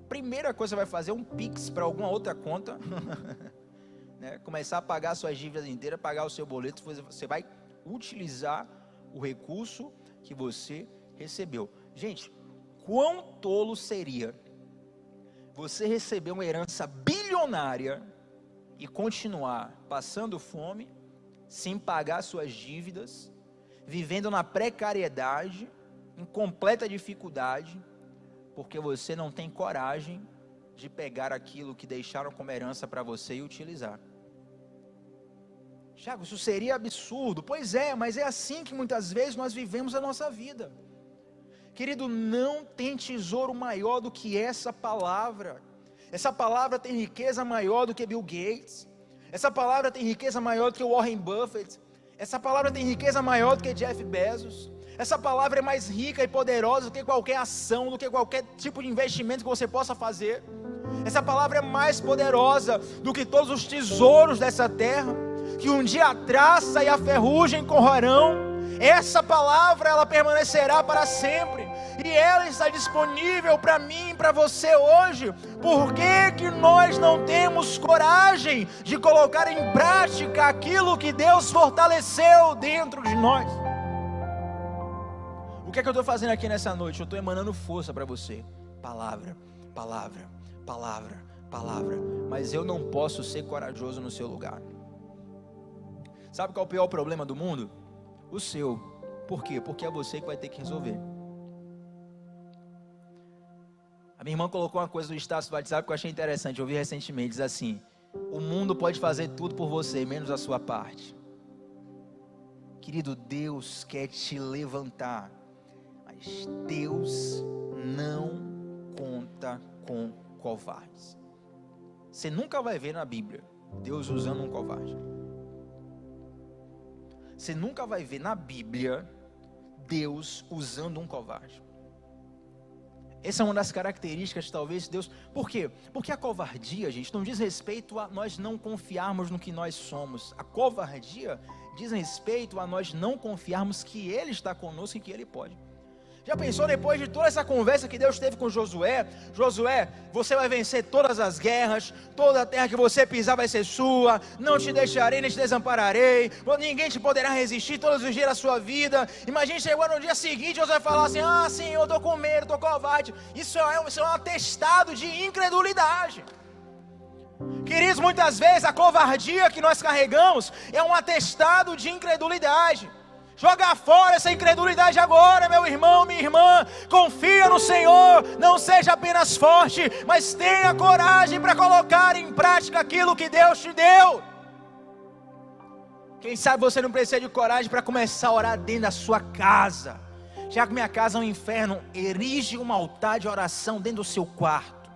Primeira coisa que você vai fazer é um Pix para alguma outra conta, né? Começar a pagar suas dívidas inteiras, pagar o seu boleto. Você vai utilizar o recurso que você recebeu. Gente, quão tolo seria você receber uma herança bilionária e continuar passando fome, sem pagar suas dívidas, vivendo na precariedade, em completa dificuldade, porque você não tem coragem de pegar aquilo que deixaram como herança para você e utilizar. Tiago, isso seria absurdo. Pois é, mas é assim que muitas vezes nós vivemos a nossa vida. Querido, não tem tesouro maior do que essa palavra. Essa palavra tem riqueza maior do que Bill Gates. Essa palavra tem riqueza maior do que Warren Buffett. Essa palavra tem riqueza maior do que Jeff Bezos. Essa palavra é mais rica e poderosa do que qualquer ação, do que qualquer tipo de investimento que você possa fazer. Essa palavra é mais poderosa do que todos os tesouros dessa terra, que um dia a traça e a ferrugem correrão. Essa palavra, ela permanecerá para sempre, e ela está disponível para mim e para você hoje. Por que nós não temos coragem de colocar em prática aquilo que Deus fortaleceu dentro de nós? O que é que eu estou fazendo aqui nessa noite? Eu estou emanando força para você. Palavra, palavra, palavra, palavra. Mas eu não posso ser corajoso no seu lugar. Sabe qual é o pior problema do mundo? O seu. Por quê? Porque é você que vai ter que resolver. A minha irmã colocou uma coisa no status do WhatsApp que eu achei interessante. Eu vi recentemente, diz assim: o mundo pode fazer tudo por você, menos a sua parte. Querido, Deus quer te levantar, mas Deus não conta com covardes. Você nunca vai ver na Bíblia Deus usando um covarde. Você nunca vai ver na Bíblia Deus usando um covarde. Essa é uma das características, talvez, de Deus. Por quê? Porque a covardia, gente, não diz respeito a nós não confiarmos no que nós somos. A covardia diz respeito a nós não confiarmos que Ele está conosco e que Ele pode. Já pensou, depois de toda essa conversa que Deus teve com Josué? Josué, você vai vencer todas as guerras, toda a terra que você pisar vai ser sua, não te deixarei, nem te desampararei, ninguém te poderá resistir todos os dias da sua vida. Imagine chegou no dia seguinte, Josué falar assim: ah, Senhor, eu estou com medo, estou covarde. Isso é um atestado de incredulidade. Queridos, muitas vezes a covardia que nós carregamos é um atestado de incredulidade. Joga fora essa incredulidade agora, meu irmão, minha irmã. Confia no Senhor, não seja apenas forte, mas tenha coragem para colocar em prática aquilo que Deus te deu. Quem sabe você não precisa de coragem para começar a orar dentro da sua casa. Já que minha casa é um inferno, erige um altar de oração dentro do seu quarto.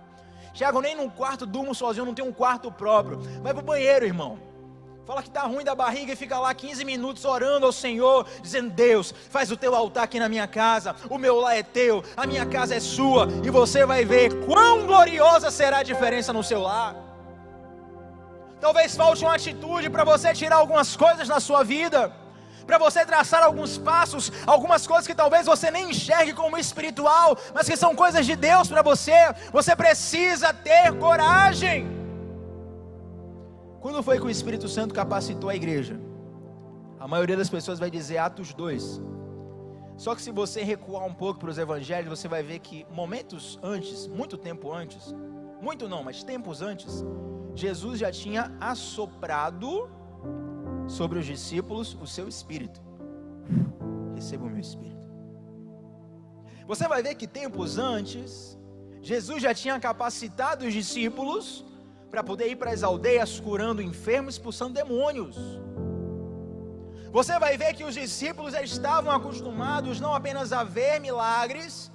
Tiago, nem num quarto durmo sozinho, não tenho um quarto próprio. Vai pro banheiro, irmão. Fala que está ruim da barriga e fica lá 15 minutos orando ao Senhor, dizendo: Deus, faz o teu altar aqui na minha casa, o meu lar é teu, a minha casa é sua, e você vai ver quão gloriosa será a diferença no seu lar. Talvez falte uma atitude para você tirar algumas coisas na sua vida, para você traçar alguns passos, algumas coisas que talvez você nem enxergue como espiritual, mas que são coisas de Deus para você. Você precisa ter coragem. Quando foi que o Espírito Santo capacitou a igreja? A maioria das pessoas vai dizer Atos 2. Só que se você recuar um pouco para os evangelhos, você vai ver que momentos antes, muito tempo antes, muito não, mas tempos antes, Jesus já tinha assoprado sobre os discípulos o seu Espírito. Receba o meu Espírito. Você vai ver que tempos antes, Jesus já tinha capacitado os discípulos para poder ir para as aldeias curando enfermos, expulsando demônios. Você vai ver que os discípulos estavam acostumados não apenas a ver milagres,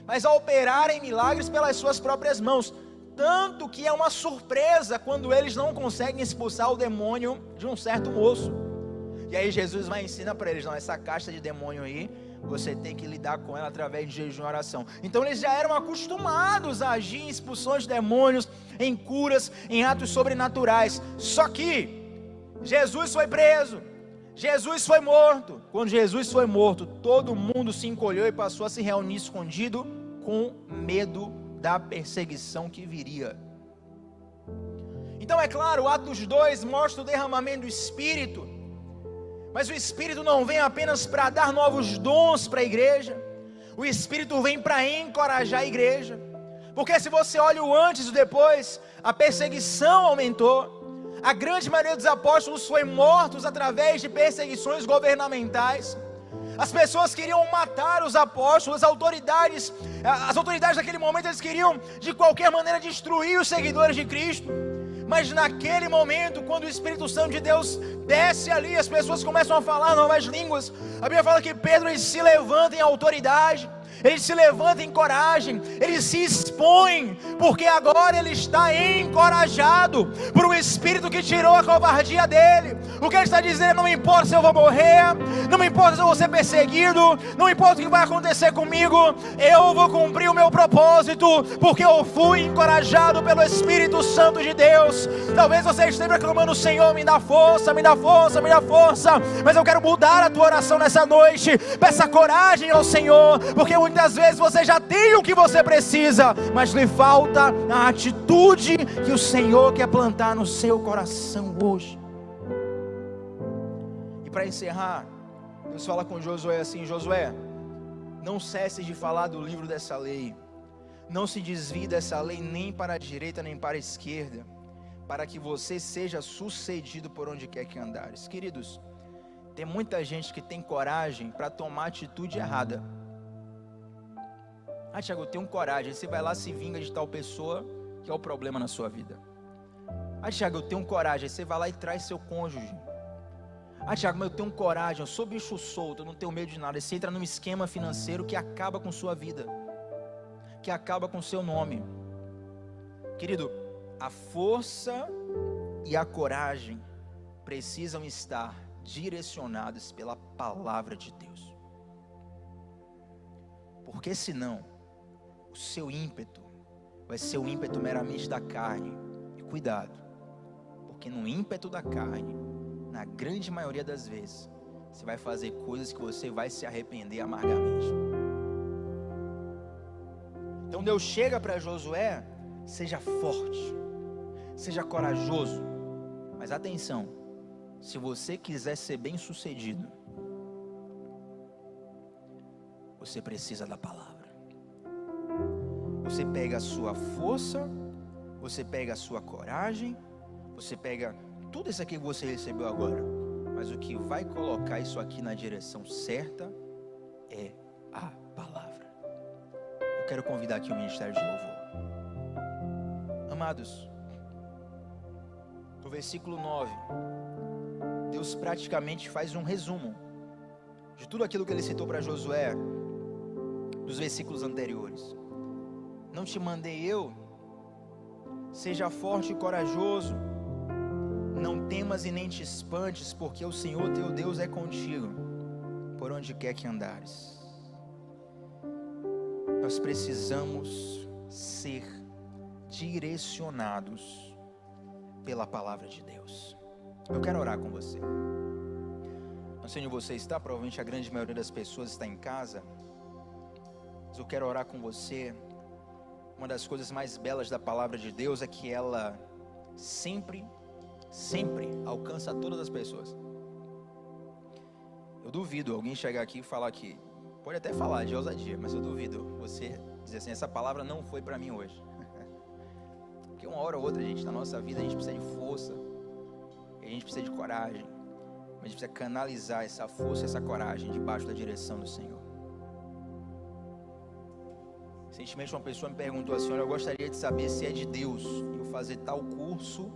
mas a operarem milagres pelas suas próprias mãos. Tanto que é uma surpresa quando eles não conseguem expulsar o demônio de um certo moço. E aí Jesus vai ensinar para eles: não, essa casta de demônio aí, você tem que lidar com ela através de jejum e oração. Então eles já eram acostumados a agir em expulsões de demônios, em curas, em atos sobrenaturais. Só que Jesus foi preso, Jesus foi morto. Quando Jesus foi morto, todo mundo se encolheu e passou a se reunir escondido, com medo da perseguição que viria. Então é claro, Atos 2 mostra o derramamento do Espírito. Mas o Espírito não vem apenas para dar novos dons para a igreja. O Espírito vem para encorajar a igreja. Porque se você olha o antes e o depois, a perseguição aumentou. A grande maioria dos apóstolos foi mortos através de perseguições governamentais. As pessoas queriam matar os apóstolos, as autoridades daquele momento, eles queriam de qualquer maneira destruir os seguidores de Cristo. Mas naquele momento, quando o Espírito Santo de Deus desce ali, as pessoas começam a falar novas línguas. A Bíblia fala que Pedro, ele se levanta em autoridade, ele se levanta em coragem, ele se expõe, porque agora ele está encorajado por um Espírito que tirou a covardia dele. O que ele está dizendo: não importa se eu vou morrer, não importa se eu vou ser perseguido, não importa o que vai acontecer comigo, eu vou cumprir o meu propósito, porque eu fui encorajado pelo Espírito Santo de Deus. Talvez você esteja clamando: Senhor, me dá força, me dá força, me dá força. Mas eu quero mudar a tua oração nessa noite. Peça coragem ao Senhor, porque muitas vezes você já tem o que você precisa, mas lhe falta a atitude que o Senhor quer plantar no seu coração hoje. E para encerrar, Deus fala com Josué assim: Josué, não cesse de falar do livro dessa lei, não se desvie dessa lei nem para a direita nem para a esquerda, para que você seja sucedido por onde quer que andares. Queridos, tem muita gente que tem coragem para tomar atitude errada. Ah, Tiago, eu tenho coragem. Você vai lá, se vinga de tal pessoa que é o problema na sua vida. Ah, Tiago, eu tenho coragem. Você vai lá e traz seu cônjuge. Ah, Tiago, mas eu tenho coragem. Eu sou bicho solto, eu não tenho medo de nada. Você entra num esquema financeiro que acaba com sua vida, que acaba com seu nome. Querido, a força e a coragem precisam estar direcionadas pela palavra de Deus. Porque senão, o seu ímpeto vai ser o ímpeto meramente da carne. E cuidado, porque no ímpeto da carne, na grande maioria das vezes, você vai fazer coisas que você vai se arrepender amargamente. Então Deus chega para Josué: seja forte, seja corajoso. Mas atenção, se você quiser ser bem sucedido, você precisa da palavra. Você pega a sua força, você pega a sua coragem, você pega tudo isso aqui que você recebeu agora, mas o que vai colocar isso aqui na direção certa é a palavra. Eu quero convidar aqui o Ministério de Louvor. Amados, no versículo 9, Deus praticamente faz um resumo de tudo aquilo que ele citou para Josué dos versículos anteriores. Não te mandei eu? Seja forte e corajoso, não temas e nem te espantes, porque o Senhor teu Deus é contigo, por onde quer que andares. Nós precisamos ser direcionados pela palavra de Deus. Eu quero orar com você. Não sei onde você está, provavelmente a grande maioria das pessoas está em casa, mas eu quero orar com você. Uma das coisas mais belas da palavra de Deus é que ela sempre alcança todas as pessoas. Eu duvido alguém chegar aqui e falar que, pode até falar de ousadia, mas eu duvido você dizer assim: essa palavra não foi para mim hoje. Porque uma hora ou outra, gente, na nossa vida a gente precisa de força, a gente precisa de coragem, mas a gente precisa canalizar essa força, essa coragem debaixo da direção do Senhor. Recentemente uma pessoa me perguntou assim: olha, eu gostaria de saber se é de Deus eu fazer tal curso,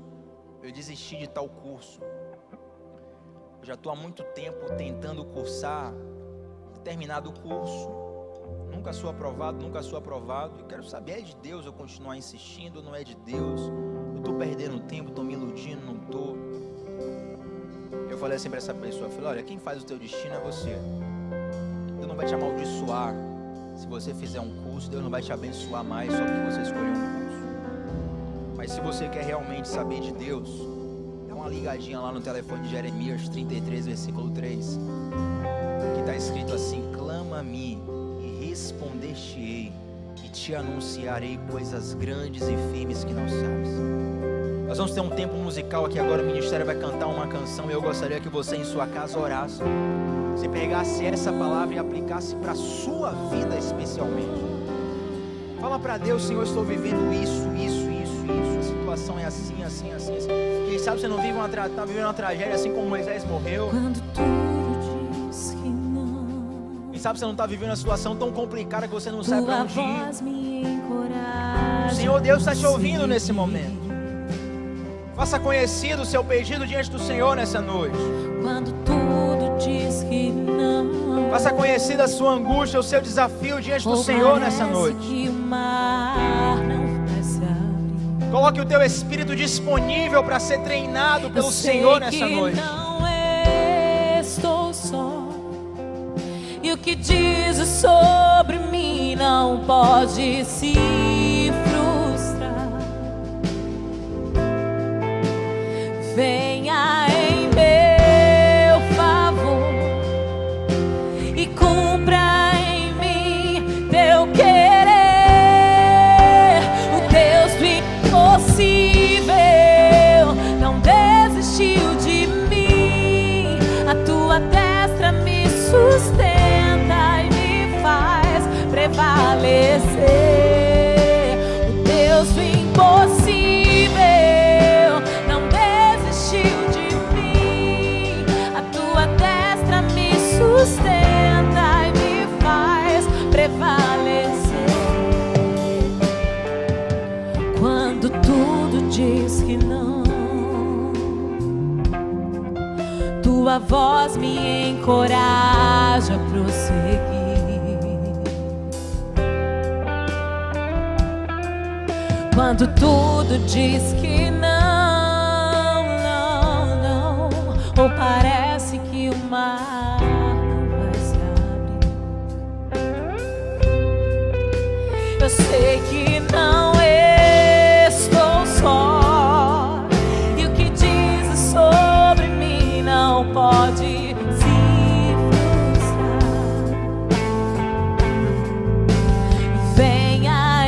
eu desisti de tal curso. Eu já estou há muito tempo tentando cursar determinado curso, nunca sou aprovado. Eu quero saber, é de Deus eu continuar insistindo ou não é de Deus? Eu estou perdendo tempo, estou me iludindo, não estou. Eu falei assim para essa pessoa, eu falei: olha, quem faz o teu destino é você. Deus não vai te amaldiçoar se você fizer um curso, Deus não vai te abençoar mais só porque você escolheu um curso. Mas se você quer realmente saber de Deus, dá uma ligadinha lá no telefone de Jeremias 33, versículo 3, que está escrito assim: clama-me e responder-te-ei, e te anunciarei coisas grandes e firmes que não sabes. Nós vamos ter um tempo musical aqui agora, o ministério vai cantar uma canção, e eu gostaria que você em sua casa orasse, você pegasse essa palavra e aplicasse para a sua vida especialmente. Fala para Deus: Senhor, eu estou vivendo isso, a situação é assim. Quem sabe você não vive tá vivendo uma tragédia assim como Moisés morreu. Quando tudo diz que não. Quem sabe você não está vivendo uma situação tão complicada que você não sabe para onde ir. O Senhor Deus está te ouvindo nesse momento. Faça conhecido o seu pedido diante do Senhor nessa noite. Quando tudo diz que não. Faça conhecida a sua angústia, o seu desafio diante do Senhor nessa noite. Que o mar não vai se abrir. Coloque o teu espírito disponível para ser treinado pelo Senhor nessa noite. Não estou só. E o que diz sobre mim não pode se frustrar. Venha em meu favor e cumpra em mim teu querer. O Deus do impossível não desistiu de mim. A tua destra me sustenta e me faz prevalecer. O Deus do impossível sustenta e me faz prevalecer. Quando tudo diz que não, tua voz me encoraja a prosseguir. Quando tudo diz que não, ou parece que o mar eu sei que não estou só. E o que diz sobre mim não pode se frustrar. Venha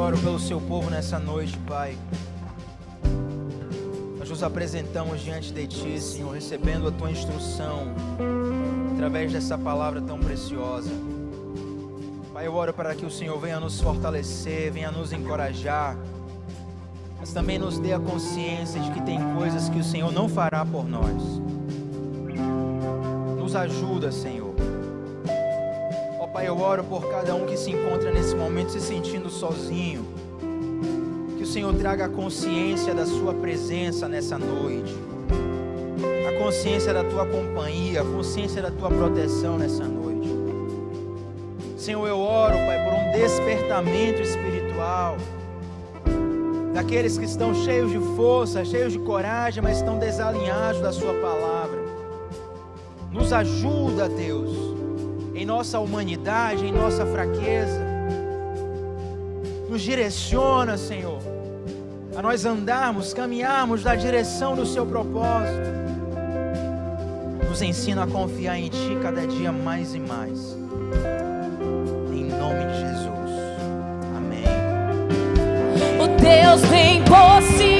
oro pelo seu povo nessa noite, Pai. Nós nos apresentamos diante de Ti, Senhor, recebendo a Tua instrução através dessa palavra tão preciosa. Pai, eu oro para que o Senhor venha nos fortalecer, venha nos encorajar, mas também nos dê a consciência de que tem coisas que o Senhor não fará por nós. Nos ajuda, Senhor. Ó Pai, eu oro por cada um que se encontra nesse momento se sentindo sozinho. Que o Senhor traga a consciência da Sua presença nessa noite, a consciência da Tua companhia, a consciência da Tua proteção nessa noite. Senhor, eu oro, Pai, por um despertamento espiritual daqueles que estão cheios de força, cheios de coragem, mas estão desalinhados da Sua palavra. Nos ajuda, Deus, em nossa humanidade, em nossa fraqueza. Nos direciona, Senhor, a nós andarmos, caminharmos na direção do Seu propósito. Nos ensina a confiar em Ti cada dia mais e mais. Em nome de Jesus. Amém. O Deus do impossível.